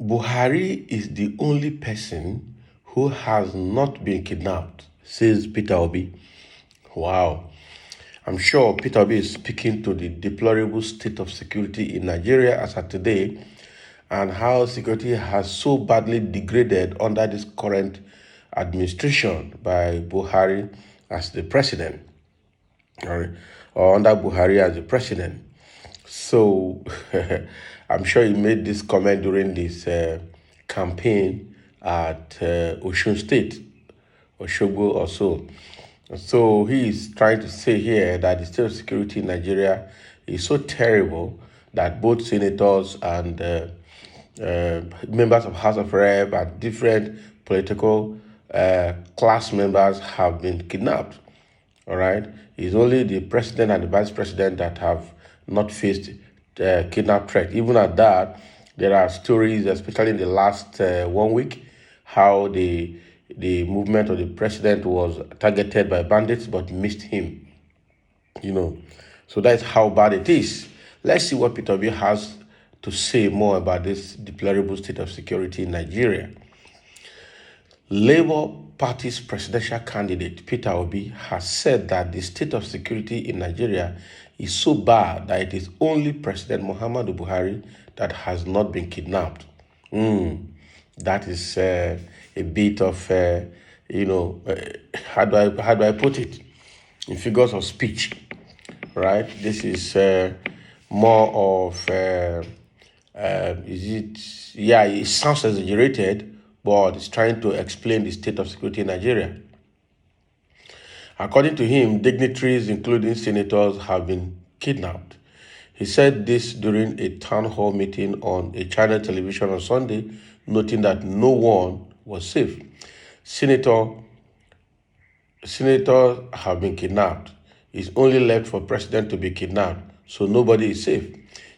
Buhari is the only person who has not been kidnapped, says Peter Obi. Wow. I'm sure Peter Obi is speaking to the deplorable state of security in Nigeria as of today and how security has so badly degraded under this current administration by Buhari as the president, or under Buhari as the president. So I'm sure he made this comment during this campaign at Osun State, Oshogbo or so. So he is trying to say here that the state of security in Nigeria is so terrible that both senators and members of House of Rep and different political class members have been kidnapped. All right, it's only the president and the vice president that have not faced kidnap threat. Even at that, there are stories, especially in the last 1 week, how the movement of the president was targeted by bandits but missed him. So that's how bad it is. Let's see what Peter Obi has to say more about this deplorable state of security in Nigeria. Labour Party's presidential candidate, Peter Obi, has said that the state of security in Nigeria is so bad that it is only President Muhammadu Buhari that has not been kidnapped. That is a bit of, how do I put it? In figures of speech, right? This is more of, it sounds exaggerated, but it's trying to explain the state of security in Nigeria. According to him, dignitaries, including senators, have been kidnapped. He said this during a town hall meeting on a channel television on Sunday, noting that no one was safe. Senators have been kidnapped. It's only left for president to be kidnapped, so nobody is safe.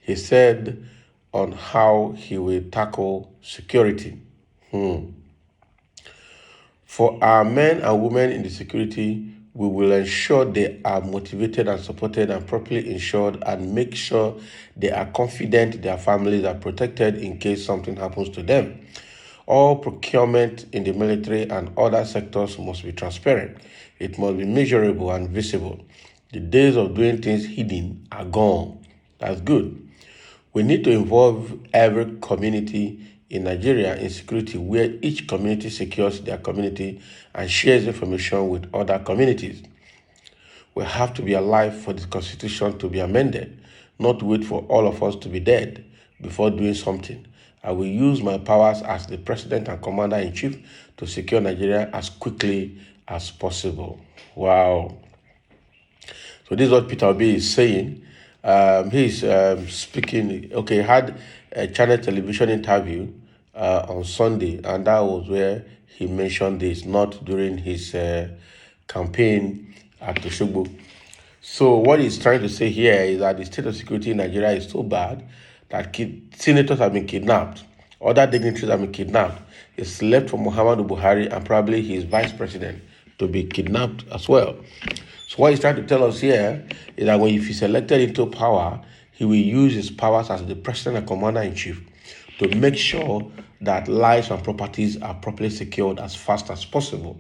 He said on how he will tackle security. For our men and women in the security, we will ensure they are motivated and supported and properly insured and make sure they are confident their families are protected in case something happens to them. All procurement in the military and other sectors must be transparent. It must be measurable and visible. The days of doing things hidden are gone. That's good. We need to involve every community in Nigeria in security, where each community secures their community and shares information with other communities. We have to be alive for the Constitution to be amended, not wait for all of us to be dead before doing something. I will use my powers as the president and commander-in-chief to secure Nigeria as quickly as possible. Wow. So this is what Peter Obi is saying. He's speaking, he had a channel television interview on Sunday, and that was where he mentioned this, not during his campaign at Oshogbo. So what he's trying to say here is that the state of security in Nigeria is so bad that senators have been kidnapped, other dignitaries have been kidnapped. It's left for Muhammadu Buhari and probably his vice president to be kidnapped as well. So what he's trying to tell us here is that if he's elected into power, he will use his powers as the president and commander-in-chief to make sure that lives and properties are properly secured as fast as possible.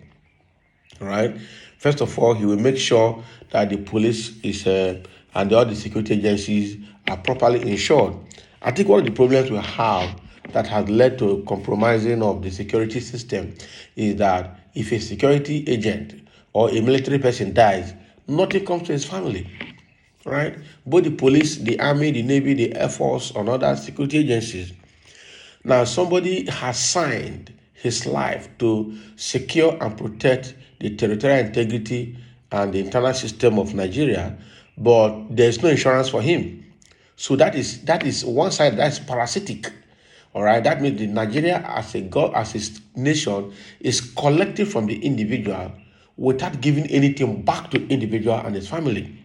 All right. First of all, he will make sure that the police is and all the security agencies are properly insured. I think one of the problems we have that has led to compromising of the security system is that if a security agent or a military person dies, nothing comes to his family. Right? Both the police, the army, the navy, the air force, and other security agencies. Now, somebody has signed his life to secure and protect the territorial integrity and the internal system of Nigeria, but there's no insurance for him. So that is one side that's parasitic. All right, that means the Nigeria as a nation is collecting from the individual without giving anything back to individual and his family.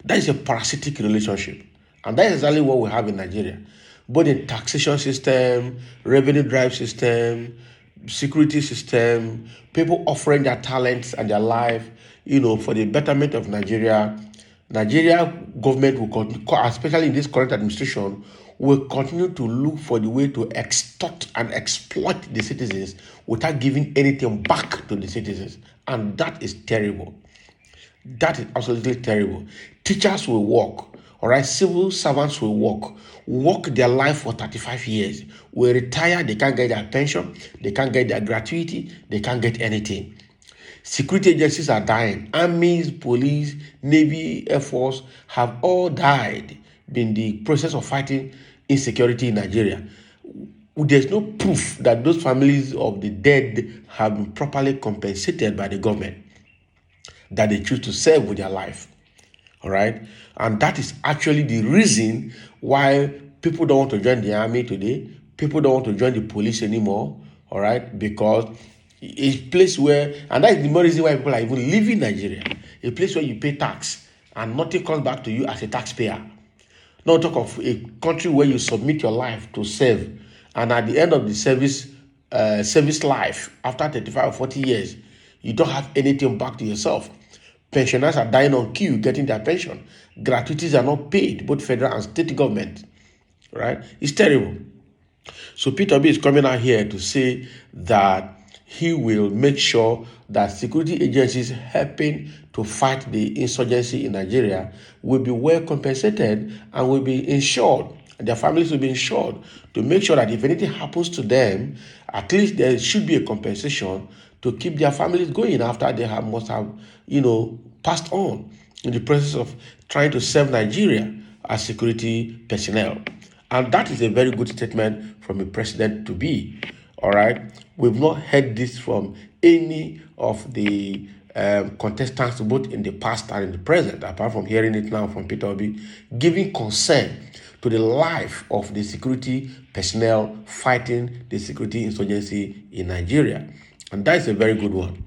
That is a parasitic relationship, and that is exactly what we have in Nigeria, both in taxation system, revenue drive system, security system, people offering their talents and their life, for the betterment of Nigeria. Nigeria government will continue, especially in this current administration, will continue to look for the way to extort and exploit the citizens without giving anything back to the citizens. And that is terrible. That is absolutely terrible. Teachers will work, all right? Civil servants will work their life for 35 years. Will retire, they can't get their pension, they can't get their gratuity, they can't get anything. Security agencies are dying. Armies, police, Navy, Air Force have all died in the process of fighting insecurity in Nigeria. There's no proof that those families of the dead have been properly compensated by the government that they choose to serve with their life. All right? And that is actually the reason why people don't want to join the army today. People don't want to join the police anymore. All right? Because a place where, and that is the more reason why people are even leaving Nigeria, a place where you pay tax and nothing comes back to you as a taxpayer. Not talk of a country where you submit your life to serve, and at the end of the service life, after 35 or 40 years, you don't have anything back to yourself. Pensioners are dying on queue getting their pension. Gratuities are not paid, both federal and state government. Right? It's terrible. So Peter B is coming out here to say that he will make sure that security agencies helping to fight the insurgency in Nigeria will be well compensated and will be insured. Their families will be insured to make sure that if anything happens to them, at least there should be a compensation to keep their families going after they must have, passed on in the process of trying to serve Nigeria as security personnel. And that is a very good statement from a president to be. All right. We've not heard this from any of the contestants, both in the past and in the present, apart from hearing it now from Peter Obi, giving concern to the life of the security personnel fighting the security insurgency in Nigeria. And that is a very good one.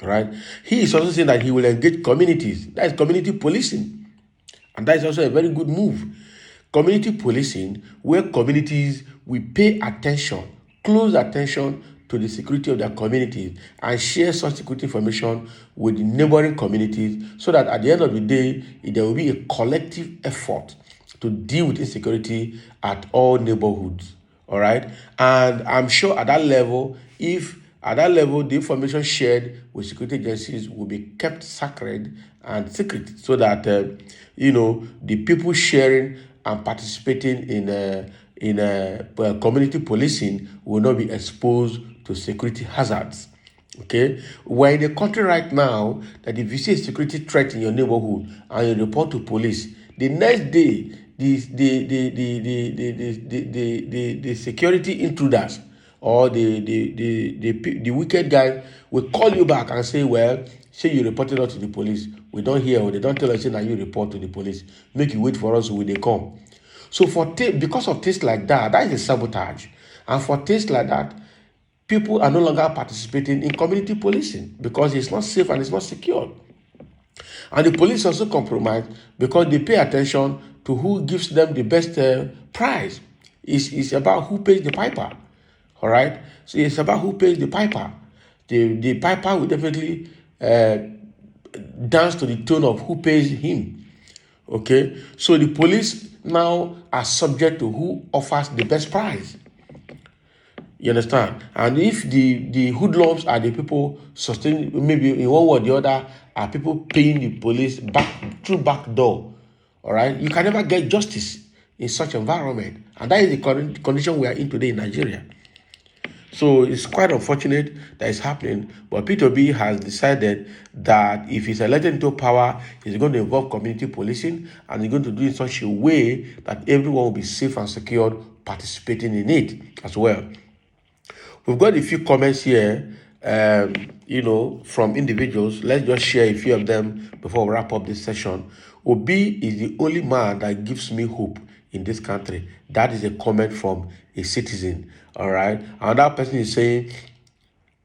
All right. He is also saying that he will engage communities. That is community policing. And that is also a very good move. Community policing, where communities will pay attention, close attention to the security of their communities and share such security information with the neighboring communities so that at the end of the day, there will be a collective effort to deal with insecurity at all neighborhoods. All right. And I'm sure at that level, the information shared with security agencies will be kept sacred and secret so that, the people sharing and participating in community policing will not be exposed to security hazards. Okay, we're in a country right now that if you see a security threat in your neighborhood and you report to police, the next day the security intruders or the wicked guy will call you back and say, well, say you reported us to the police. We don't hear, or they don't tell us that you report to the police. Make you wait for us when they come. So because of things like that, that is a sabotage. And for things like that, people are no longer participating in community policing because it's not safe and it's not secure. And the police also compromise because they pay attention to who gives them the best prize. It's about who pays the piper. All right? So it's about who pays the piper. The piper will definitely dance to the tune of who pays him. Okay? So the police now are subject to who offers the best prize. You understand? And if the hoodlums are the people sustaining, maybe in one way or the other, are people paying the police through back door, all right? You can never get justice in such environment. And that is the current condition we are in today in Nigeria. So it's quite unfortunate that it's happening, but Peter B has decided that if he's elected into power, he's going to involve community policing and he's going to do it in such a way that everyone will be safe and secure participating in it as well. We've got a few comments here, from individuals. Let's just share a few of them before we wrap up this session. Obi is the only man that gives me hope in this country. That is a comment from a citizen. All right. Another person is saying,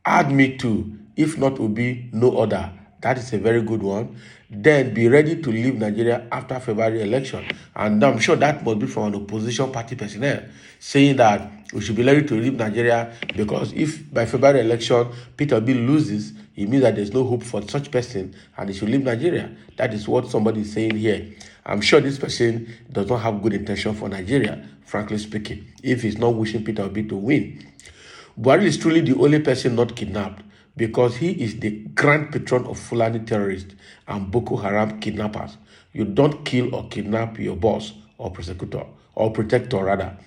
add me too. If not Obi, no other. That is a very good one. Then be ready to leave Nigeria after February election. And I'm sure that must be from an opposition party personnel saying that we should be ready to leave Nigeria because if by February election Peter Obi loses, it means that there's no hope for such person and he should leave Nigeria. That is what somebody is saying here. I'm sure this person does not have good intention for Nigeria, frankly speaking, if he's not wishing Peter Obi to win. Buhari is truly the only person not kidnapped because he is the grand patron of Fulani terrorists and Boko Haram kidnappers. You don't kill or kidnap your boss or prosecutor or protector rather.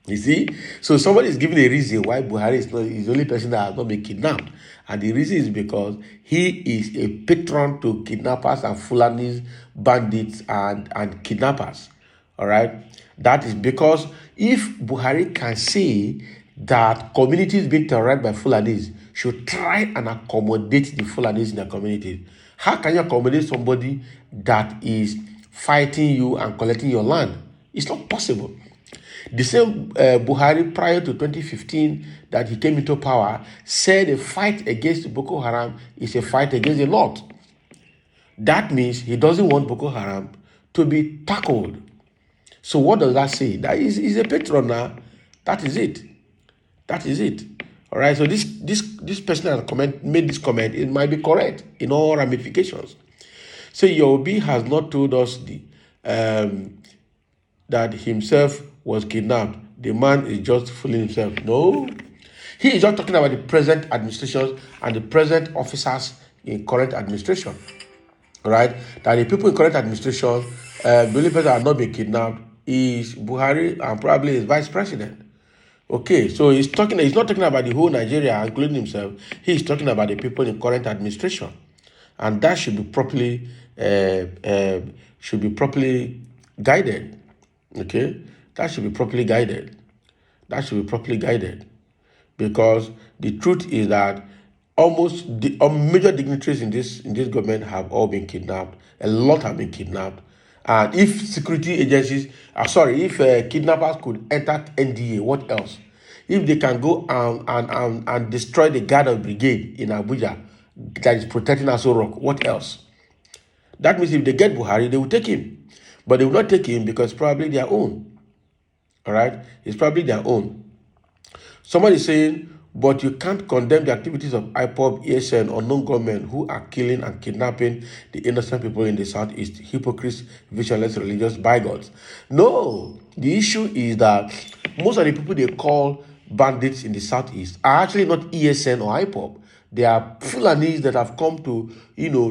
You see? So somebody is giving a reason why Buhari is the only person that has not been kidnapped. And the reason is because he is a patron to kidnappers and Fulanis, bandits and kidnappers. All right? That is because if Buhari can say that communities being terrorized by Fulanis should try and accommodate the Fulanis in their communities, how can you accommodate somebody that is fighting you and collecting your land? It's not possible. The same Buhari prior to 2015 that he came into power said a fight against Boko Haram is a fight against the North. That means he doesn't want Boko Haram to be tackled. So what does that say? That is a patron now. That is it. That is it. All right. So this person that made this comment, it might be correct in all ramifications. So Yobi has not told us that himself was kidnapped. The man is just fooling himself. No. He is just talking about the present administration and the present officers in current administration. All right? That the people in current administration, the only person that has not been kidnapped is Buhari and probably his vice president. Okay, so he's not talking about the whole Nigeria, including himself. He's talking about the people in current administration. And that should be properly guided. Okay, that should be properly guided. That should be properly guided, because the truth is that almost the major dignitaries in this government have all been kidnapped. A lot have been kidnapped, and if security agencies, if kidnappers could enter NDA, what else? If they can go and destroy the guard of brigade in Abuja that is protecting Aso Rock, what else? That means if they get Buhari, they will take him. But they will not take him because it's probably their own. All right? It's probably their own. Somebody is saying, but you can't condemn the activities of IPOB, ESN, or non-government who are killing and kidnapping the innocent people in the Southeast, hypocrites, visionless religious bigots. No, the issue is that most of the people they call bandits in the Southeast are actually not ESN or IPOB. They are Fulanis that have come to,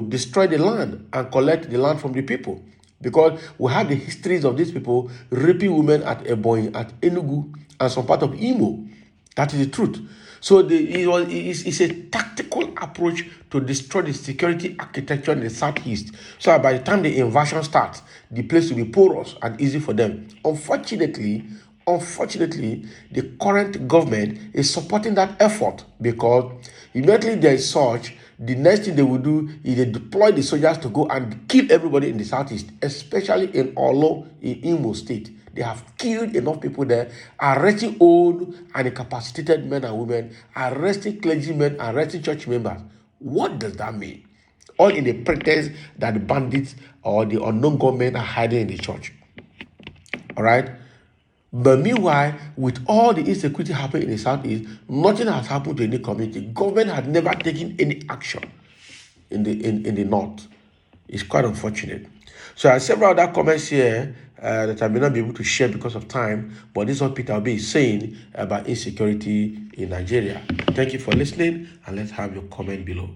destroy the land and collect the land from the people. Because we have the histories of these people raping women at Ebonyi, at Enugu, and some part of Imo. That is the truth. So it's a tactical approach to destroy the security architecture in the Southeast. So by the time the invasion starts, the place will be porous and easy for them. Unfortunately, the current government is supporting that effort, because immediately there is such, the next thing they will do is they deploy the soldiers to go and kill everybody in the Southeast, especially in Olo, in Imo State. They have killed enough people there, arresting old and incapacitated men and women, arresting clergymen, arresting church members. What does that mean? All in the pretense that the bandits or the unknown government are hiding in the church. All right? But meanwhile, with all the insecurity happening in the Southeast, nothing has happened to any community. Government had never taken any action in the North. It's quite unfortunate. So I have several other comments here that I may not be able to share because of time, but this is what Peter Obi is saying about insecurity in Nigeria. Thank you for listening, and let's have your comment below.